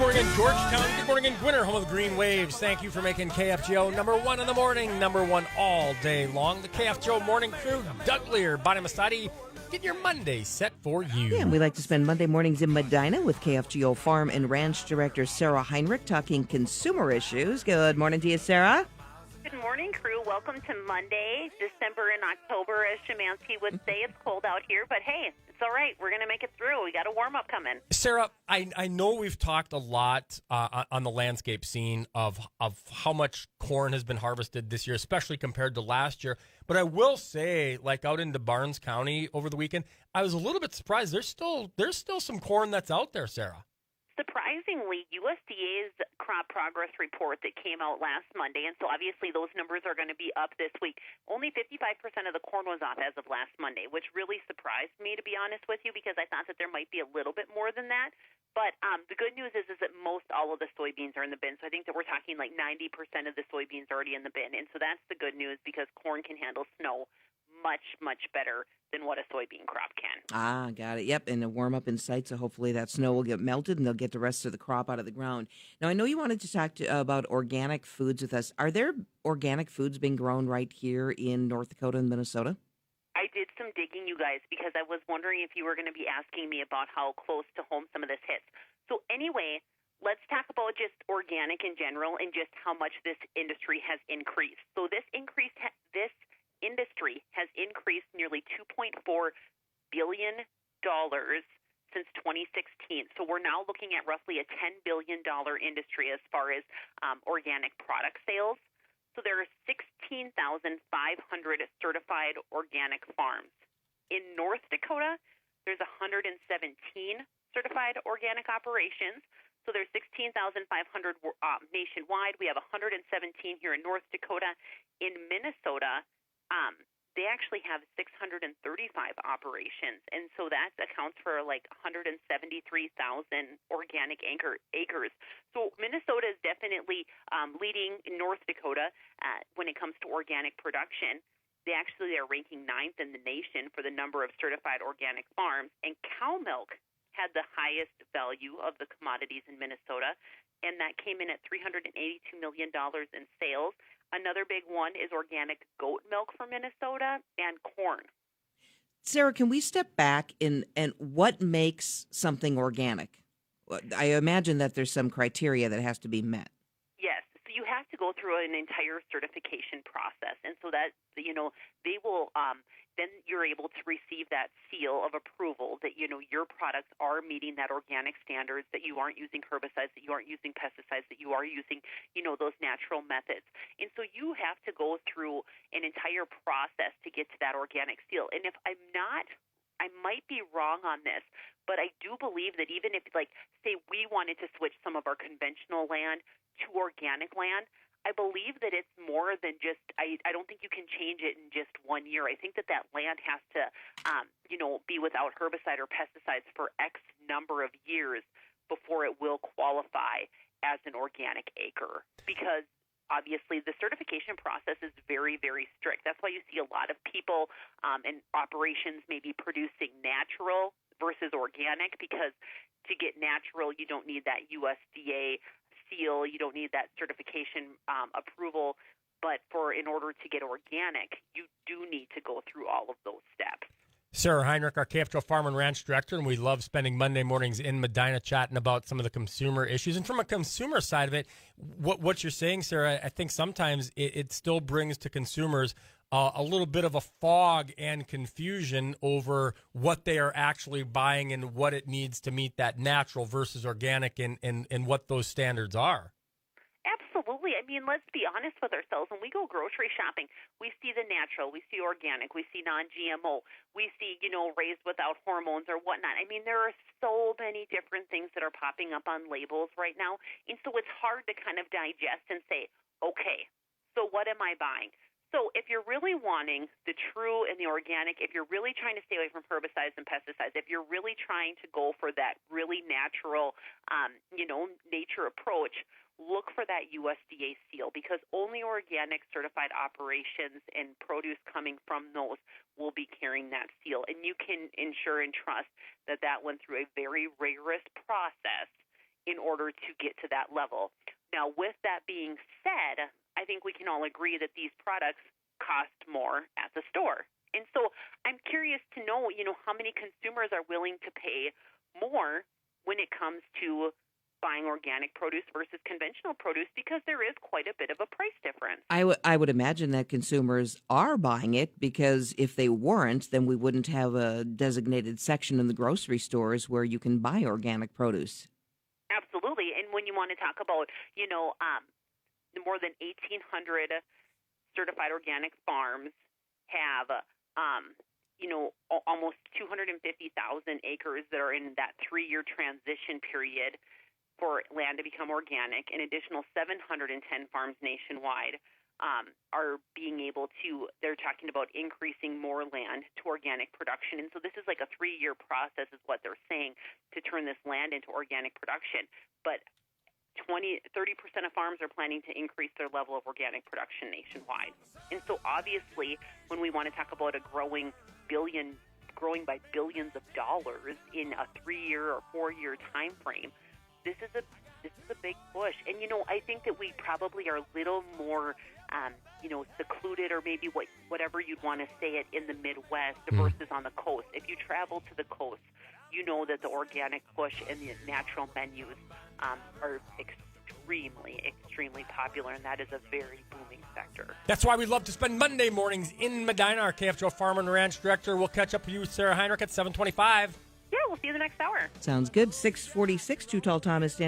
morning in Georgetown. Good morning in Gwinner, home of the Green Waves. Thank you for making KFGO number one in the morning, number one all day long. The KFGO Morning Crew, Doug Leier, Amistadi, get your Monday set for you. Yeah, and we like to spend Monday mornings in Medina with KFGO Farm and Ranch Director Sarah Heinrich talking consumer issues. Good morning to you, Sarah. Good morning, crew. Welcome to Monday, December and October, as Shemansky would say. It's cold out here, but hey, it's all right. We're going to make it through. We got a warm-up coming. Sarah, I know we've talked a lot on the landscape scene of how much corn has been harvested this year, especially compared to last year. But I will say, like out into Barnes County over the weekend, I was a little bit surprised. There's still some corn that's out there, Sarah. Surprisingly, USDA's crop progress report that came out last Monday, and so obviously those numbers are going to be up this week. Only 55% of the corn was off as of last Monday, which really surprised me, to be honest with you, because I thought that there might be a little bit more than that. But the good news is that most all of the soybeans are in the bin. So I think that we're talking like 90% of the soybeans already in the bin. And so that's the good news because corn can handle snow much, much better than what a soybean crop can. Ah, got it. Yep, and a warm-up in sight, so hopefully that snow will get melted and they'll get the rest of the crop out of the ground. Now, I know you wanted to talk about organic foods with us. Are there organic foods being grown right here in North Dakota and Minnesota? I did some digging, you guys, because I was wondering if you were going to be asking me about how close to home some of this hits. So anyway, let's talk about just organic in general and just how much this industry has increased. So this industry has increased nearly $2.4 billion since 2016. So we're now looking at roughly a $10 billion industry as far as organic product sales. So there are 16,500 certified organic farms. In North Dakota, there's 117 certified organic operations. So there's 16,500 nationwide. We have 117 here in North Dakota. In Minnesota, they actually have 635 operations, and so that accounts for like 173,000 organic acres. So Minnesota is definitely leading North Dakota when it comes to organic production. They actually are ranking 9th in the nation for the number of certified organic farms, and cow milk had the highest value of the commodities in Minnesota, and that came in at $382 million in sales. Another big one is organic goat milk for Minnesota and corn. Sarah, can we step back and what makes something organic? I imagine that there's some criteria that has to be met. Yes. So you have to go through an entire certification process. And so that, they will then you're able to receive that seal of approval that, your products are meeting that organic standards, that you aren't using herbicides, that you aren't using pesticides, that you are using, those natural methods. And so you have to go through an entire process to get to that organic seal. And if I might be wrong on this, but I do believe that even if, say we wanted to switch some of our conventional land to organic land, I believe that it's more than just, I don't think you can change it in just 1 year. I think that land has to, be without herbicide or pesticides for X number of years before it will qualify as an organic acre. Because obviously the certification process is very, very strict. That's why you see a lot of people and operations maybe producing natural versus organic, because to get natural, you don't need that USDA seal, you don't need that certification approval, but in order to get organic, you do need to go through all of those steps. Sarah Heinrich, our KFGO Farm and Ranch Director, and we love spending Monday mornings in Medina chatting about some of the consumer issues. And from a consumer side of it, what you're saying, Sarah, I think sometimes it still brings to consumers a little bit of a fog and confusion over what they are actually buying and what it needs to meet that natural versus organic and what those standards are. Absolutely. I mean, let's be honest with ourselves. When we go grocery shopping, we see the natural, we see organic, we see non-GMO, we see, raised without hormones or whatnot. I mean, there are so many different things that are popping up on labels right now. And so it's hard to kind of digest and say, okay, so what am I buying? So if you're really wanting the true and the organic, if you're really trying to stay away from herbicides and pesticides, if you're really trying to go for that really natural, nature approach, look for that USDA seal, because only organic certified operations and produce coming from those will be carrying that seal. And you can ensure and trust that went through a very rigorous process in order to get to that level. Now, with that being said, I think we can all agree that these products cost more at the store. And so I'm curious to know, how many consumers are willing to pay more when it comes to buying organic produce versus conventional produce, because there is quite a bit of a price difference. I would imagine that consumers are buying it, because if they weren't, then we wouldn't have a designated section in the grocery stores where you can buy organic produce. Absolutely. And when you want to talk about, the more than 1,800 certified organic farms have, almost 250,000 acres that are in that 3-year transition period for land to become organic. An additional 710 farms nationwide are being able to, they're talking about increasing more land to organic production. And so this is like a 3-year process is what they're saying to turn this land into organic production. But 30% of farms are planning to increase their level of organic production nationwide. And so obviously when we want to talk about a growing by billions of dollars in a 3-year or 4-year time frame, this is a big push. And, I think that we probably are a little more, secluded, or maybe whatever you'd want to say it, in the Midwest versus on the coast. If you travel to the coast, you know that the organic push and the natural menus are extremely popular, and that is a very booming sector. That's why we love to spend Monday mornings in Medina. Our KFGO Farm and Ranch Director will catch up with you, Sarah Heinrich, at 7:25. Yeah, we'll see you the next hour. Sounds good. 6:46, Too Tall Thomas.